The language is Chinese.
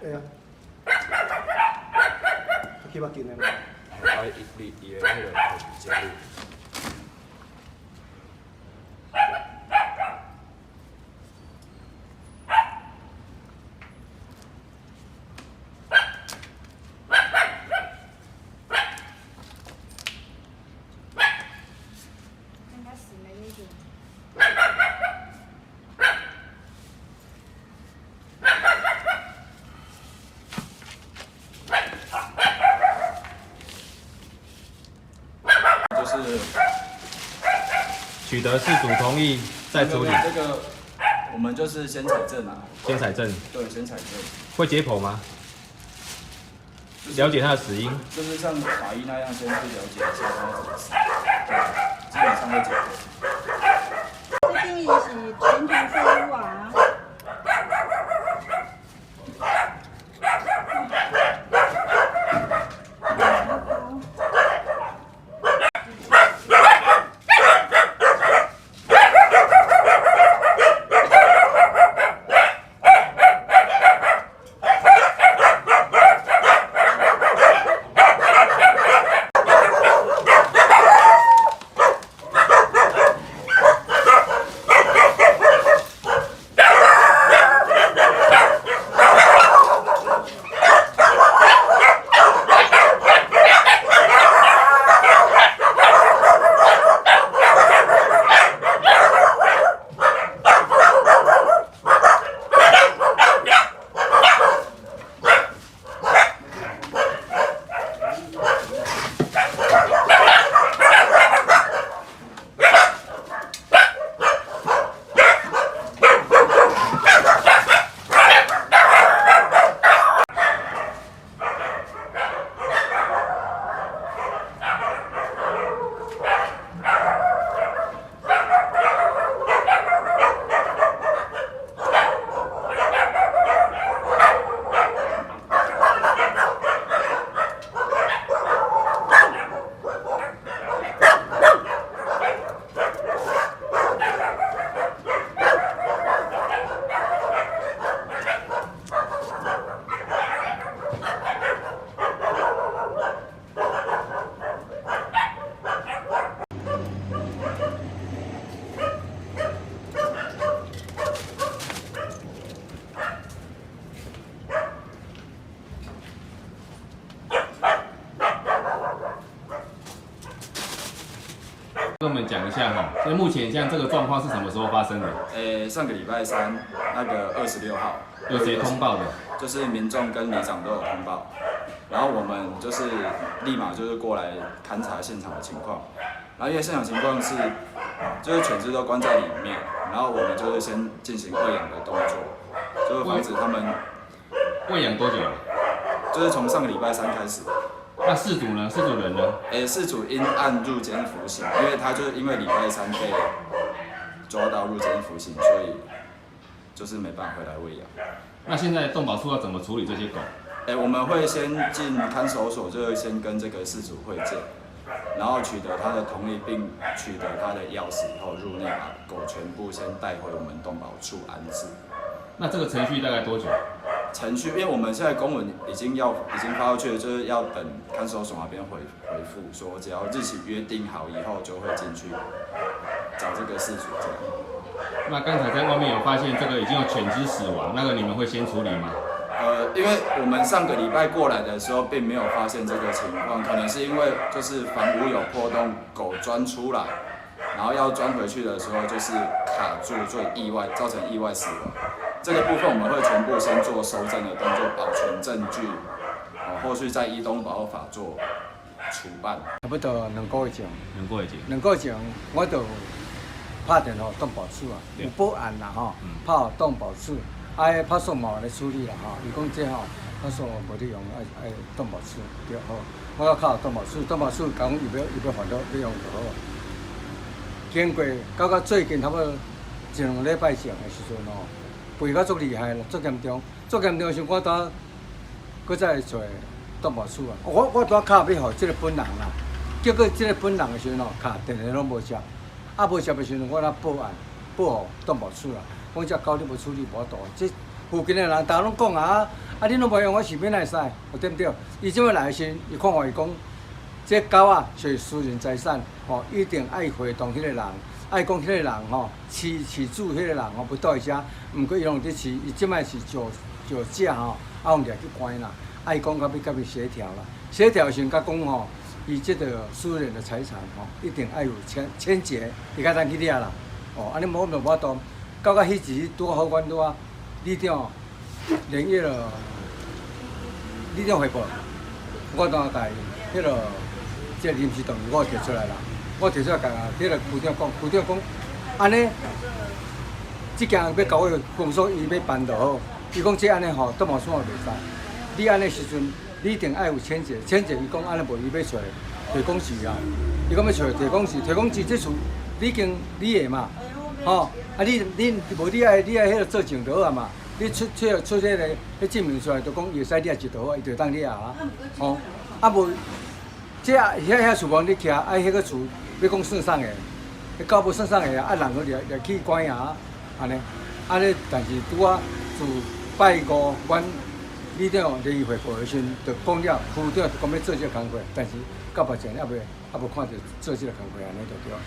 会啊，去捌紧的嘛。伊的迄个节律。就是取得事主同意再处理。这个我们就是先采证啊。先采证。对，先采证。会解剖吗？了解他的死因。就是像法医那样，先去了解一下他怎么死。对，基本上会解剖。这边也是全球废物啊。跟我们讲一下哈，所以目前像这个状况是什么时候发生的？上个礼拜三那个26号，有谁通报的？就是民众跟里长都有通报，然后我们就是立马就是过来勘察现场的情况，然后因为现场情况是就是犬只都关在里面，然后我们就是先进行喂养的动作，就是防止他们喂养多久？就是从上个礼拜三开始。那事主呢？事主人呢？事主因案入监服刑，因为他就是因为礼拜三被抓到入监服刑，所以就是没办法回来喂养。那现在动保处要怎么处理这些狗？我们会先进看守所，就是先跟这个事主会见，然后取得他的同意，并取得他的钥匙以后入内把狗全部先带回我们动保处安置。那这个程序大概多久？程序，因为我们现在公文已经发过去了，就是要等看守所那边回复说，只要日期约定好以后，就会进去找这个事主这样。那刚才在外面有发现这个已经有犬只死亡，那个你们会先处理吗？因为我们上个礼拜过来的时候，并没有发现这个情况，可能是因为就是房屋有破洞，狗钻出来，然后要钻回去的时候就是卡住，所以造成意外死亡。这个部分我们会全部先做收证的动作，保存证据，后续再依动保护法做处办。差不多2个月前，2个月前我就拍电话动保处啊，有报案啦吼，拍动保处，派出所嘛来处理啦吼。伊讲这吼，派出所无得用，爱动保处对好。我要靠动保处，动保处讲伊要还到要用就好。经过到最近差不多1、2礼拜前的时阵吼。肥到足厉害啦，足严重，是我当搁再找动保处啊。我当敲要互即个本人啦，结果即个本人的时阵吼，敲电话拢无接，无接的时阵我来报案，报互动保处啦。讲这狗你无处理无度，附近的人，大家拢讲啊，你拢无用，我是免来使，对不对？伊即摆来时，伊看话伊讲，这狗啊是私人财产，一定爱回动迄个人，爱讲迄个人饲主迄个人不倒伊遮，毋过伊拢伫饲，伊即摆是就只用掠去关啦。爱讲甲要协调啦，协调时甲讲伊即个私人的财产一定爱有签结，伊才当去掠啦。安尼无就无度。到迄时拄好阮拄里长连夜了，里长汇报，我当甲迄个即临时动议我提出来啦。我提出来甲迄个区长讲，区长讲安尼，即件要交个公所伊要办就好。伊讲即安尼都无算袂使。你安尼时阵，你一定爱有签结，签结伊讲安尼无伊要找提供士啊。伊讲要找提供士，提供士即厝已经你的嘛。你无你爱迄个做证就好啊嘛，你出迄个证明出来，就讲会使掠一道啊，伊就当掠啊。无这遐厝房你徛，迄个厝要讲算送的，到无算送的人去掠去关啊，安尼，但是拄自拜五，阮里长联谊会报的时阵，就讲了，区长就讲要做这个工作，但是到目前还无看到做这个工作，安尼就对。